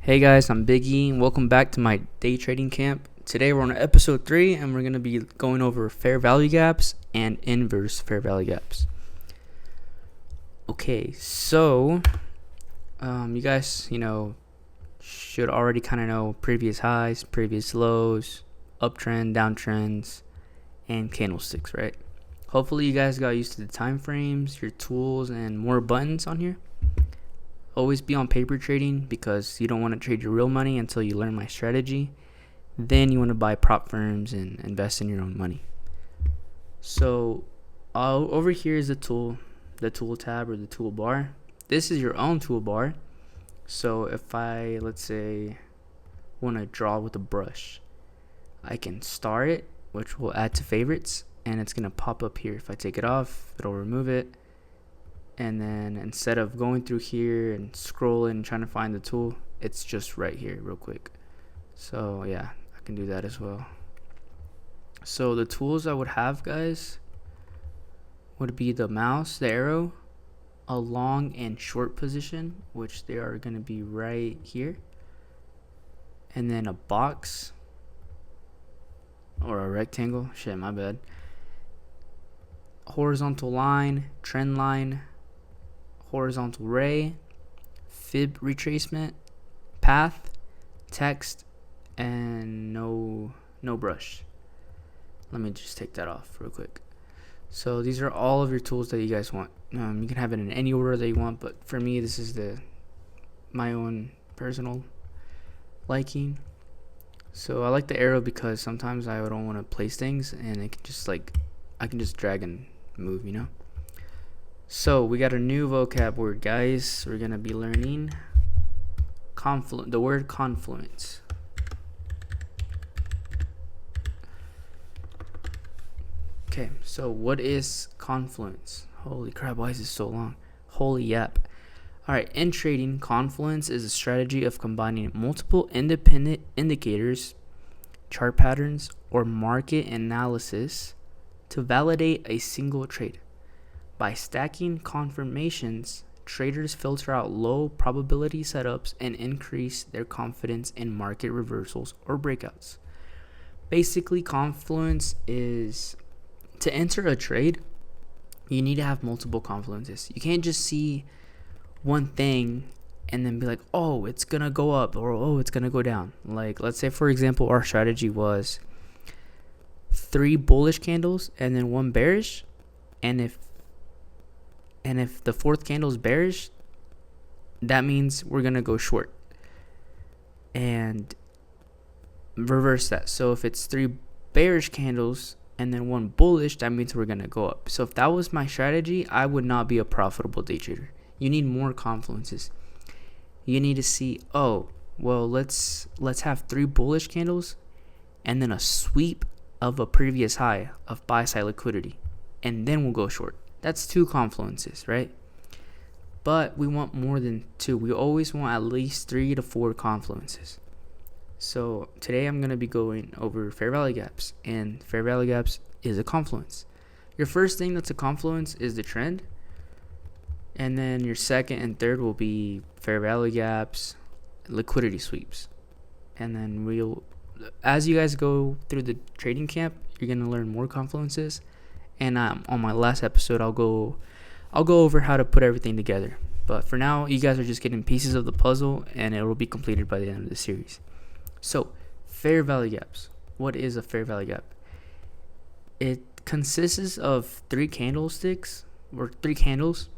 Hey guys, I'm Big E, and welcome back to my day trading camp. Today we're on episode 3, and we're going to be going over fair value gaps and inverse fair value gaps. Okay, so you guys, should already kind of know previous highs, previous lows, uptrend, downtrends, and candlesticks, right? Hopefully you guys got used to the time frames, your tools, and more buttons on here. Always be on paper trading because you don't want to trade your real money until you learn my strategy. Then you want to buy prop firms and invest in your own money. So over here is the tool tab or the toolbar. This is your own toolbar. So if I, let's say, want to draw with a brush, I can star it, which will add to favorites, and it's going to pop up here. If I take it off, it'll remove it. And then instead of going through here and scrolling and trying to find the tool, it's just right here real quick. So yeah, I can do that as well. So the tools I would have, guys, would be the mouse, the arrow, a long and short position, which they are going to be right here. And then a box or a rectangle. Shit, my bad. Horizontal line, trend line, horizontal ray, fib retracement, path, text, and no brush. Let me just take that off real quick. So these are all of your tools that you guys want. You can have it in any order that you want, but for me, this is my own personal liking. So I like the arrow because sometimes I don't want to place things, and it can just I can just drag and move, So we got a new vocab word, guys. We're gonna be learning the word confluence. Okay, so what is confluence? Holy crap, why is this so long? Holy yap. Alright, in trading, confluence is a strategy of combining multiple independent indicators, chart patterns, or market analysis to validate a single trade. By stacking confirmations, traders filter out low probability setups and increase their confidence in market reversals or breakouts. Basically, confluence is to enter a trade, you need to have multiple confluences. You can't just see one thing and then be like, oh, it's going to go up, or oh, it's going to go down. Like, let's say, for example, our strategy was 3 bullish candles and then 1 bearish. And if the 4th candle is bearish, that means we're going to go short. And reverse that. So if it's 3 bearish candles and then 1 bullish, that means we're going to go up. So if that was my strategy, I would not be a profitable day trader. You need more confluences. You need to see, oh, well, let's have 3 bullish candles and then a sweep of a previous high of buy side liquidity, and then we'll go short. That's 2 confluences, right? But we want more than 2. We always want at least 3 to 4 confluences. So today I'm going to be going over fair value gaps, and fair value gaps is a confluence. Your first thing that's a confluence is the trend, and then your second and third will be fair value gaps, liquidity sweeps. And then as you guys go through the trading camp, you're going to learn more confluences. And on my last episode, I'll go over how to put everything together. But for now, you guys are just getting pieces of the puzzle, and it will be completed by the end of the series. So, fair value gaps. What is a fair value gap? It consists of 3 candlesticks or 3 candles,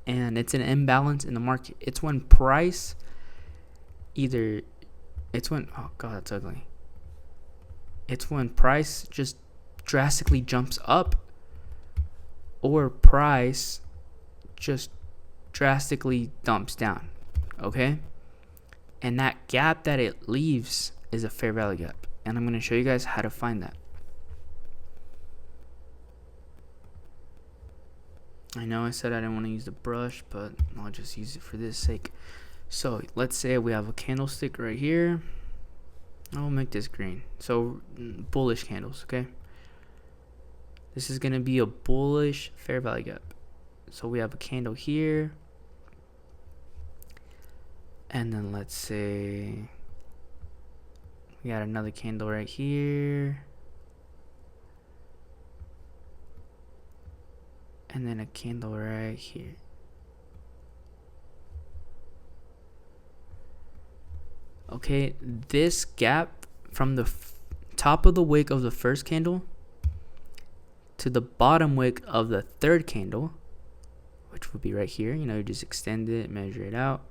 and it's an imbalance in the market. It's when price oh god, that's ugly. It's when price just drastically jumps up, or price just drastically dumps down, okay? And that gap that it leaves is a fair value gap, and I'm going to show you guys how to find that. I know I said I didn't want to use the brush, but I'll just use it for this sake. So let's say we have a candlestick right here. I'll make this green. So bullish candles, okay? This is going to be a bullish fair value gap. So we have a candle here, And then let's say we got another candle right here. And then a candle right here. Okay, this gap from the top of the wick of the first candle to the bottom wick of the third candle, which would be right here. You just extend it, measure it out.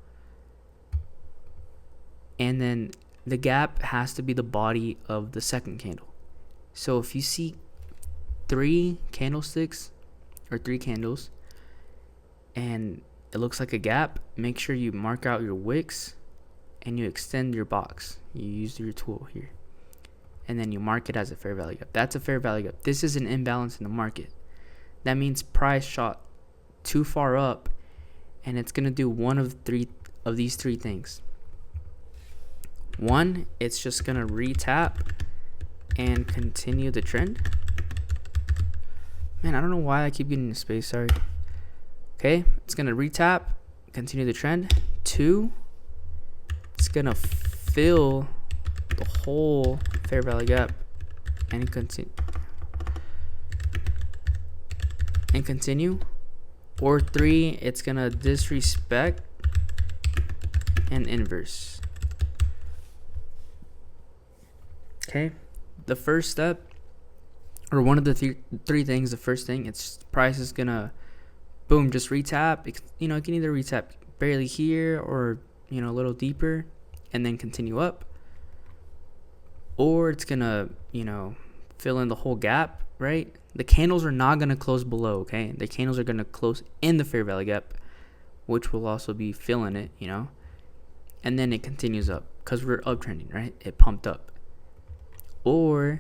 And then the gap has to be the body of the second candle. So if you see 3 candlesticks or 3 candles and it looks like a gap, make sure you mark out your wicks and you extend your box. You use your tool here. And then you mark it as a fair value gap. That's a fair value gap. This is an imbalance in the market. That means price shot too far up, and it's going to do one of these 3 things. 1, it's just going to retap and continue the trend. Man, I don't know why I keep getting the space, sorry. Okay, it's going to retap, continue the trend. 2, it's going to fill the whole fair value gap and continue. Or 3, it's going to disrespect and inverse. Okay, the first step, or one of the 3 things, the first thing, it's price is gonna boom, just retap. It can either retap barely here or a little deeper and then continue up, or it's gonna fill in the whole gap, right? The candles are not gonna close below, okay? The candles are gonna close in the fair value gap, which will also be filling it, and then it continues up because we're uptrending, right? It pumped up. Or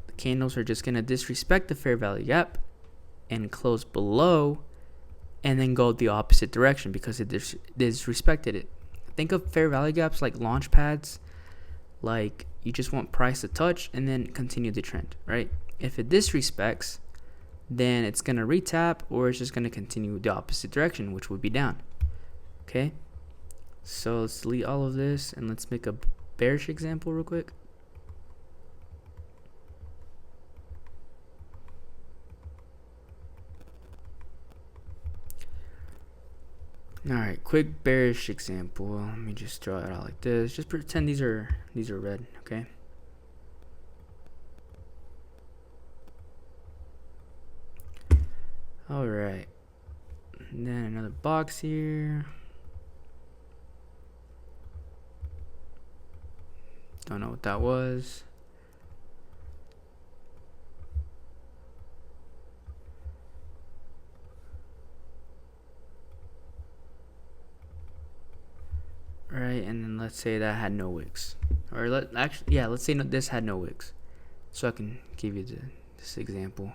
the candles are just going to disrespect the fair value gap and close below and then go the opposite direction because it disrespected it. Think of fair value gaps like launch pads. Like you just want price to touch and then continue the trend, right? If it disrespects, then it's going to retap or it's just going to continue the opposite direction, which would be down. Okay? So let's delete all of this and let's make a bearish example real quick. Alright, quick bearish example. Let me just draw it out like this. Just pretend these are red, okay? Alright. And then another box here. Don't know what that was. Right, and then let's say that had no wicks, or let's say this had no wicks, so I can give you this example.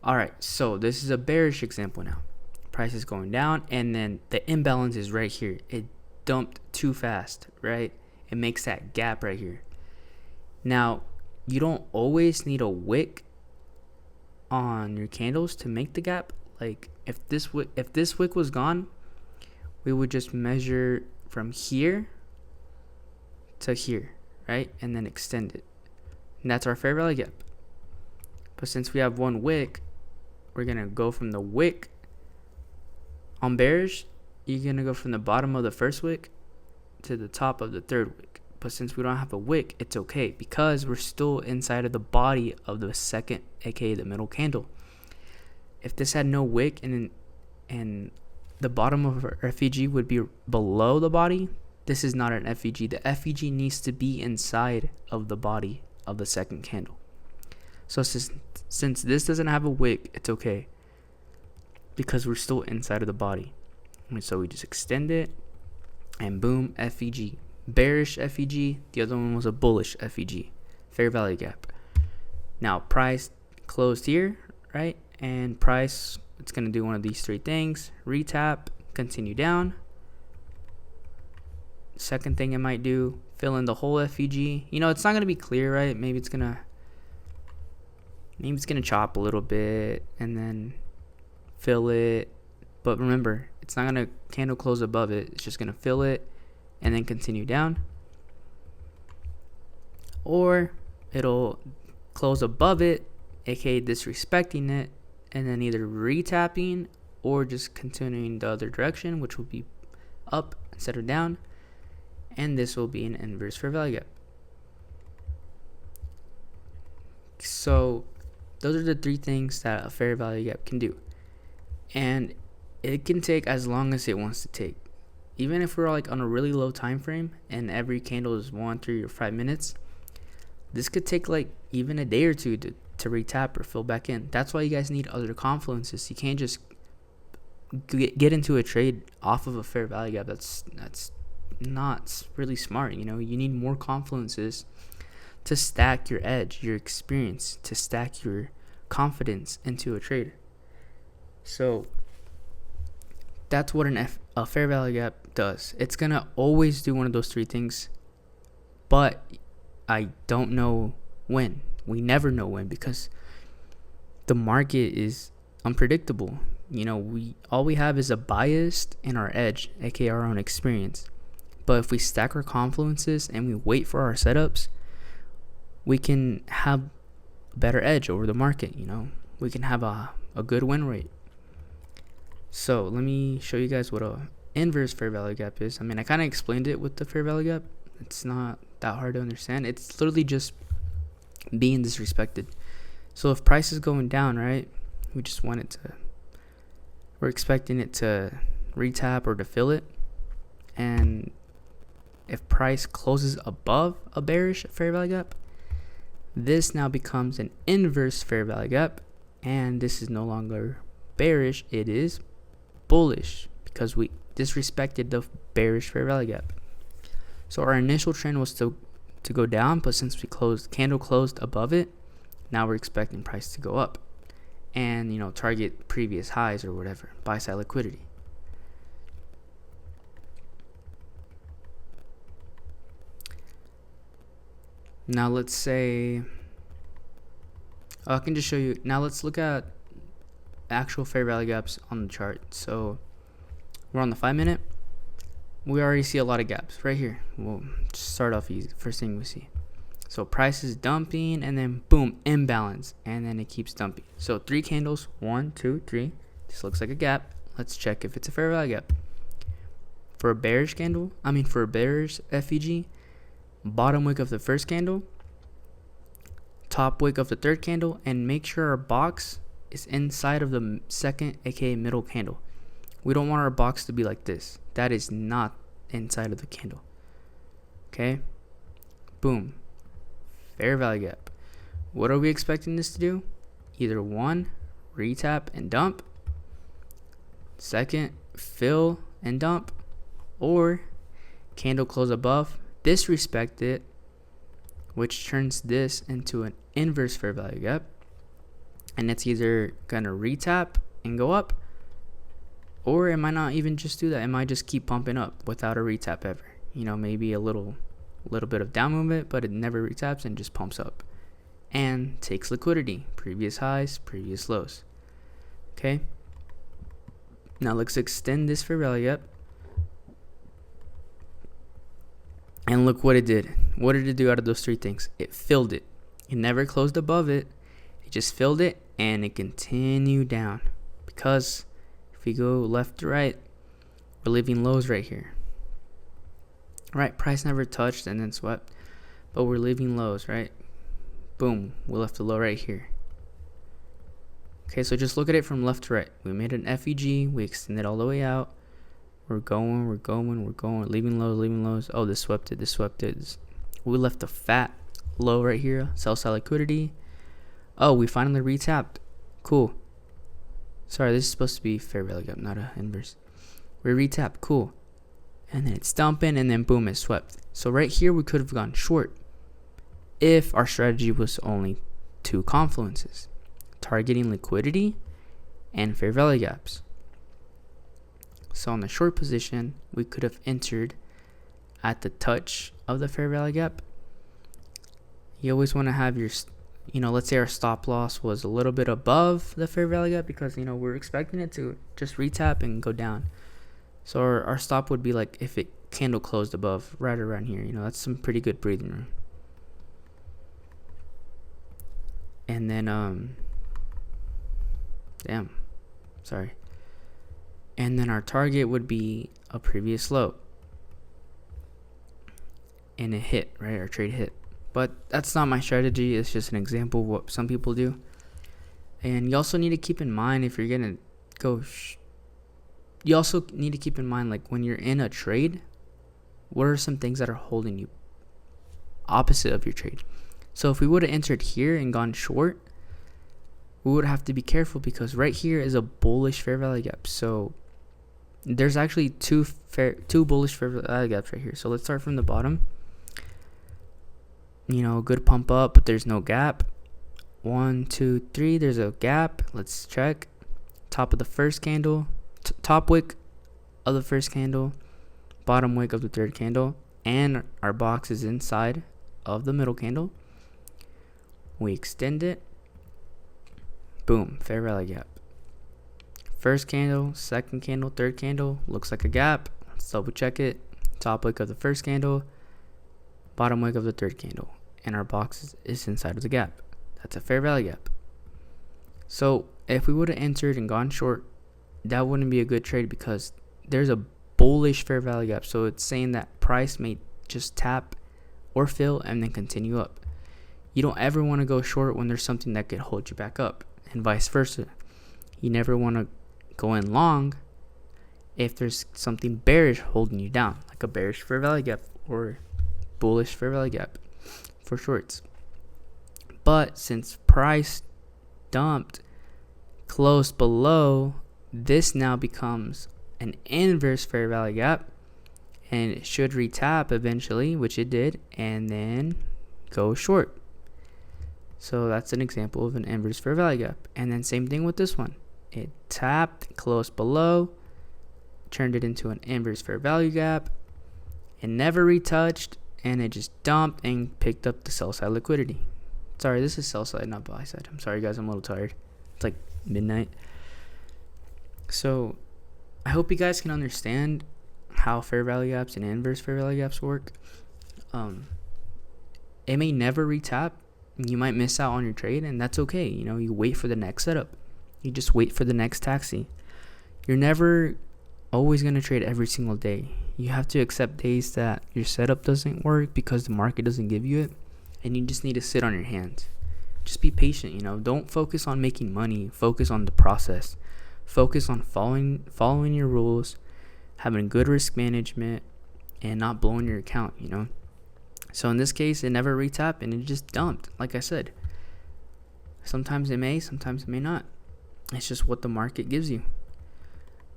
All right, so this is a bearish example now. Price is going down, and then the imbalance is right here. It dumped too fast, right? It makes that gap right here. Now, you don't always need a wick on your candles to make the gap. Like if this wick was gone, we would just measure from here to here, right? And then extend it. And that's our fair value gap. But since we have one wick, we're going to go from the wick. On bearish, you're going to go from the bottom of the first wick to the top of the third wick. But since we don't have a wick, it's okay because we're still inside of the body of the second, aka the middle candle. If this had no wick and the bottom of our FVG would be below the body, this is not an FVG. The FVG needs to be inside of the body of the second candle. So since this doesn't have a wick, it's okay because we're still inside of the body. And so we just extend it and boom, FVG. Bearish FVG, the other one was a bullish FVG. Fair value gap. Now price closed here, right? And price, it's going to do one of these 3 things. Retap, continue down. Second thing it might do, fill in the whole FVG. It's not going to be clear, right? Maybe it's going to chop a little bit and then fill it. But remember, it's not going to candle close above it. It's just going to fill it and then continue down, or it'll close above it, aka disrespecting it, and then either retapping or just continuing the other direction, which will be up instead of down, and this will be an inverse fair value gap. So those are the three things that a fair value gap can do, and it can take as long as it wants to take. Even if we're like on a really low time frame and every candle is 1, 3, or 5 minutes, this could take like even a day or two to retap or fill back in. That's why you guys need other confluences. You can't just get into a trade off of a fair value gap. That's not really smart. You need more confluences to stack your edge, your experience, to stack your confidence into a trade. So that's what a fair value gap does. It's gonna always do one of those three things, but I don't know when. We never know when, because the market is unpredictable. All we have is a bias and our edge, aka our own experience. But if we stack our confluences and we wait for our setups, we can have a better edge over the market. We can have a good win rate. So let me show you guys what a inverse fair value gap is. I kind of explained it with the fair value gap. It's not that hard to understand. It's literally just being disrespected. So if price is going down, right, we're expecting it to retap or to fill it, and if price closes above a bearish fair value gap, this now becomes an inverse fair value gap, and this is no longer bearish, it is bullish, because we disrespected the bearish fair value gap. So our initial trend was to go down, but since candle closed above it, now we're expecting price to go up and target previous highs or whatever, buy side liquidity. Now let's say I can just show you. Now let's look at actual fair value gaps on the chart. So we're on the 5 minute. We already see a lot of gaps right here. We'll start off easy. First thing we see. So price is dumping, and then boom, imbalance, and then it keeps dumping. So 3 candles, 1, 2, 3. This looks like a gap. Let's check if it's a fair value gap. For a bearish FVG, bottom wick of the first candle, top wick of the third candle, and make sure our box is inside of the second, aka middle candle. We don't want our box to be like this. That is not inside of the candle. Okay? Boom. Fair value gap. What are we expecting this to do? Either 1, retap and dump. 2nd, fill and dump. Or candle close above, disrespect it, which turns this into an inverse fair value gap. And it's either going to retap and go up, or it might not even just do that. It might just keep pumping up without a retap ever. Maybe a little bit of down movement, but it never retaps and just pumps up and takes liquidity, previous highs, previous lows. Okay, now let's extend this fair value gap, and look what it did. What did it do out of those 3 things? It filled it. It never closed above it. It just filled it, and it continued down, because if we go left to right, we're leaving lows right here. Right, price never touched and then swept, but we're leaving lows, right? Boom, we left a low right here. Okay, so just look at it from left to right. We made an FVG, we extended all the way out. We're going, leaving lows. Oh, this swept it. We left a fat low right here, sell side liquidity. Oh, we finally retapped. Cool. Sorry, this is supposed to be fair value gap, not a inverse. We retapped, cool. And then it's dumping, and then boom, it swept. So right here, we could have gone short if our strategy was only 2 confluences, targeting liquidity and fair value gaps. So on the short position, we could have entered at the touch of the fair value gap. You always want to have your, let's say our stop loss was a little bit above the fair value gap, because, we're expecting it to just retap and go down. So our stop would be like if it candle closed above, right around here. That's some pretty good breathing room. And then and then our target would be a previous low, and it hit, right? Our trade hit. But that's not my strategy. It's just an example of what some people do. And you also need to keep in mind, if you're gonna go you also need to keep in mind, like, when you're in a trade, what are some things that are holding you opposite of your trade? So if we would have entered here and gone short, we would have to be careful, because right here is a bullish fair value gap. So there's actually two bullish fair value gaps right here. So let's start from the bottom. Good pump up, but there's no gap. 1, 2, 3, there's a gap. Let's check. Top of the first candle, top wick of the first candle, bottom wick of the third candle, and our box is inside of the middle candle. We extend it. Boom, fair value gap. First candle, second candle, third candle, looks like a gap. Let's double check it. Top wick of the first candle, bottom wick of the third candle, and our box is inside of the gap. That's a fair value gap. So if we would have entered and gone short, that wouldn't be a good trade, because there's a bullish fair value gap. So it's saying that price may just tap or fill and then continue up. You don't ever want to go short when there's something that could hold you back up, and vice versa. You never want to go in long if there's something bearish holding you down, like a bearish fair value gap or bullish fair value gap for shorts. But since price dumped close below, this now becomes an inverse fair value gap, and it should retap eventually, which it did, and then go short. So that's an example of an inverse fair value gap. And then same thing with this one. It tapped close below, turned it into an inverse fair value gap. It never retouched, and it just dumped and picked up the sell side liquidity. Sorry, this is sell side, not buy side. I'm sorry, guys. I'm a little tired. It's like midnight. So I hope you guys can understand how fair value gaps and inverse fair value gaps work. It may never retap. You might miss out on your trade, and that's okay. You wait for the next setup. You just wait for the next taxi. You're never always going to trade every single day. You have to accept days that your setup doesn't work because the market doesn't give you it, and you just need to sit on your hands. Just be patient. Don't focus on making money. Focus on the process. Focus on following your rules, having good risk management, and not blowing your account. So in this case, it never retapped, and it just dumped. Like I said, sometimes it may, sometimes it may not. It's just what the market gives you.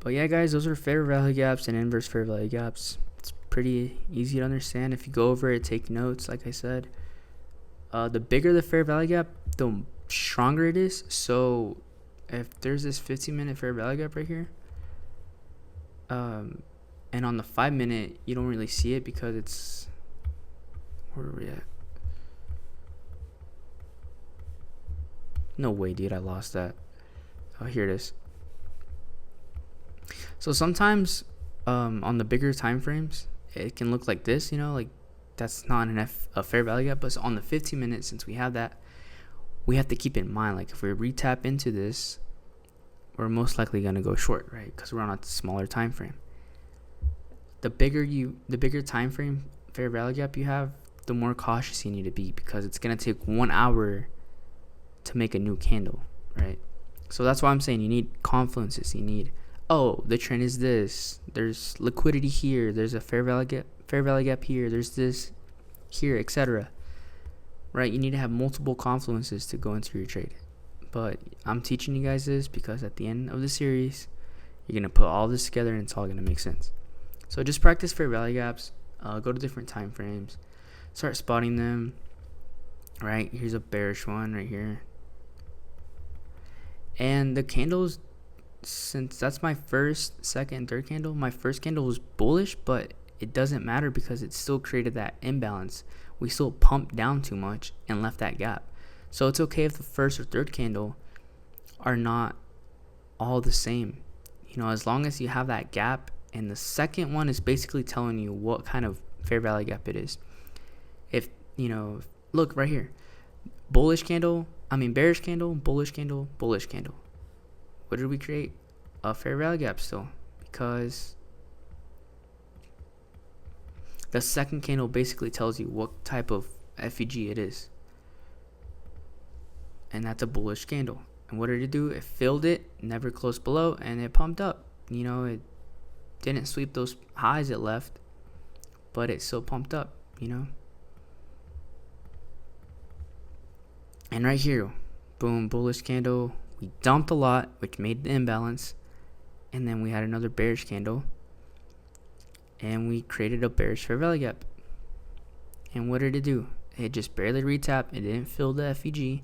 But yeah, guys, those are fair value gaps and inverse fair value gaps. It's pretty easy to understand. If you go over it, take notes, like I said. The bigger the fair value gap, the stronger it is. So if there's this 15-minute fair value gap right here, and on the 5-minute, you don't really see it because it's... Where are we at? No way, dude. I lost that. Oh, here it is. So sometimes on the bigger time frames, it can look like this, like that's not a fair value gap. But on the 15 minutes, since we have that, we have to keep in mind, like, if we retap into this, we're most likely going to go short, right? Because we're on a smaller time frame. The bigger time frame fair value gap you have, the more cautious you need to be, because it's going to take 1 hour to make a new candle, right? So that's why I'm saying you need confluences. You need, the trend is this. There's liquidity here. There's a fair value gap here. There's this here, etc. Right? You need to have multiple confluences to go into your trade. But I'm teaching you guys this because at the end of the series, you're going to put all this together and it's all going to make sense. So just practice fair value gaps. Go to different time frames. Start spotting them. Right? Here's a bearish one right here. And the candles, since that's my first, second, and third candle, my first candle was bullish, but it doesn't matter because it still created that imbalance. We still pumped down too much and left that gap. So it's okay if the first or third candle are not all the same. As long as you have that gap And the second one is basically telling you what kind of fair value gap it is. If, look right here. Bearish candle, bullish candle, bullish candle. What did we create? A fair value gap still, because the second candle basically tells you what type of FVG it is. And that's a bullish candle. And what did it do? It filled it, never closed below, and it pumped up. It didn't sweep those highs it left, but it still pumped up, And right here, boom, bullish candle. We dumped a lot, which made the imbalance. And then we had another bearish candle. And we created a bearish fair value gap. And what did it do? It just barely retapped. It didn't fill the FVG.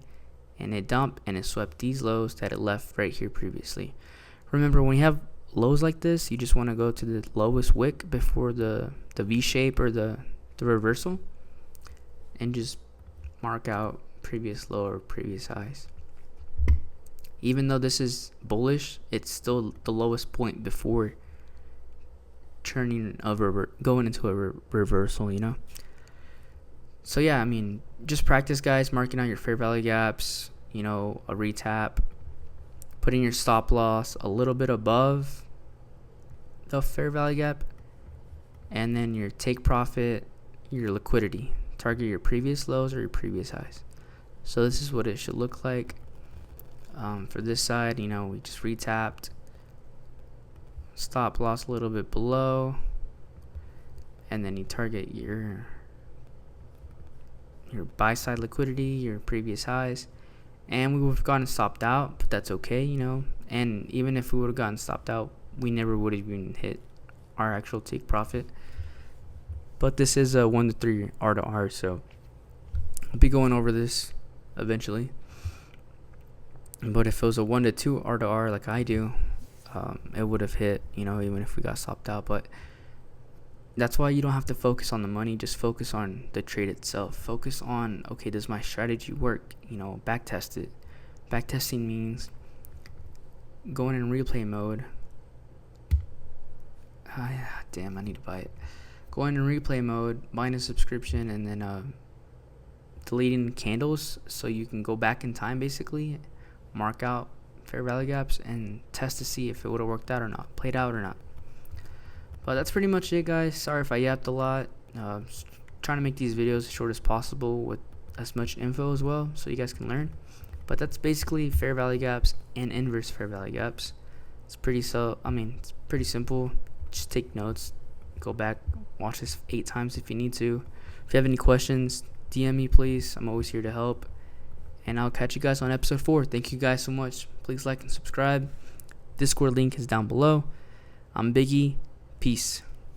And it dumped and it swept these lows that it left right here previously. Remember, when you have lows like this, you just want to go to the lowest wick before the V shape or the reversal. And just mark out previous low or previous highs. Even though this is bullish, it's still the lowest point before going into a reversal, So yeah, just practice, guys, marking out your fair value gaps, a retap, putting your stop loss a little bit above the fair value gap, and then your take profit, your liquidity. Target your previous lows or your previous highs. So this is what it should look like. For this side, we just retapped, stop loss a little bit below, and then you target your buy side liquidity, your previous highs, and we would have gotten stopped out, but that's okay, And even if we would have gotten stopped out, we never would have even hit our actual take profit. But this is a 1 to 3 R to R, so I'll be going over this eventually. But if it was a 1 to 2 R to R like I do, it would have hit, even if we got stopped out. But that's why you don't have to focus on the money. Just focus on the trade itself. Focus on, okay, does my strategy work? Back test it. Back testing means going in replay mode. Damn, I need to buy it. Going in replay mode, buying a subscription, and then deleting candles so you can go back in time, basically. Mark out fair value gaps and test to see if it would have worked out or not, played out or not. But that's pretty much it, guys. Sorry if I yapped a lot. Trying to make these videos as short as possible with as much info as well, so you guys can learn. But that's basically fair value gaps and inverse fair value gaps. It's pretty simple. Just take notes, go back, watch this 8 times if you need to. If you have any questions, DM me, please. I'm always here to help. And I'll catch you guys on episode 4. Thank you guys so much. Please like and subscribe. Discord link is down below. I'm Biggie. Peace.